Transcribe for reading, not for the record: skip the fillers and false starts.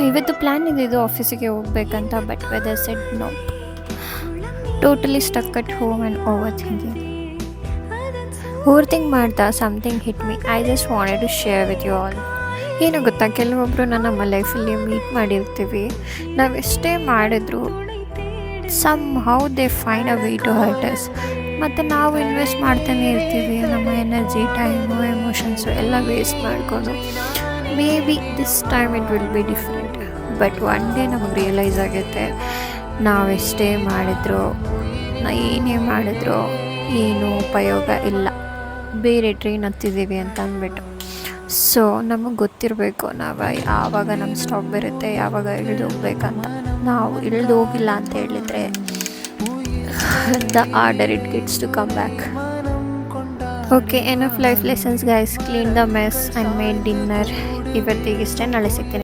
ಇವತ್ತು ಪ್ಲ್ಯಾನ್ ಇದ್ದಿದ್ದು ಆಫೀಸಿಗೆ ಹೋಗ್ಬೇಕಂತ, but weather said no. Totally stuck at home and over think ಮಾಡ್ತಾ something hit me. I just wanted to share with you all. ಏನು ಗೊತ್ತಾ, ಕೆಲವೊಬ್ಬರು ನಮ್ಮ ಲೈಫಲ್ಲಿ ಮೀಟ್ ಮಾಡಿರ್ತೀವಿ, ನಾವು ಎಷ್ಟೇ ಮಾಡಿದ್ರು somehow they find a way to hurt us. ಮತ್ತು ನಾವು ಇನ್ವೆಸ್ಟ್ ಮಾಡ್ತಾನೆ ಇರ್ತೀವಿ, ನಮ್ಮ ಎನರ್ಜಿ, ಟೈಮು, ಎಮೋಷನ್ಸು ಎಲ್ಲ ವೇಸ್ಟ್ ಮಾಡಿಕೊಂಡು. Maybe this time it will be different. But one day ನಮಗೆ ರಿಯಲೈಸ್ ಆಗುತ್ತೆ, ನಾವೆಷ್ಟೇ ಮಾಡಿದ್ರು, ಏನೇ ಮಾಡಿದ್ರು ಏನೂ ಉಪಯೋಗ ಇಲ್ಲ, ಬೇರೆ ಟ್ರೈನ್ ಹತ್ತಿದ್ದೀವಿ ಅಂತ ಅಂದ್ಬಿಟ್ಟು. ಸೊ ನಮಗೆ ಗೊತ್ತಿರಬೇಕು ನಾವು ಯಾವಾಗ ನಮ್ಮ ಸ್ಟಾಪ್ ಬರುತ್ತೆ, ಯಾವಾಗ ಇಳಿದು ಹೋಗ್ಬೇಕಂತ. ನಾವು ಇಳಿದು ಹೋಗಿಲ್ಲ ಅಂತ ಹೇಳಿದರೆ the order it gets to come back. Okay, enough life lessons guys. Clean the mess and made dinner. ಇವತ್ತಿಗಿಷ್ಟೇ, ನಾಳೆ ಸಿಗ್ತೀನಿ.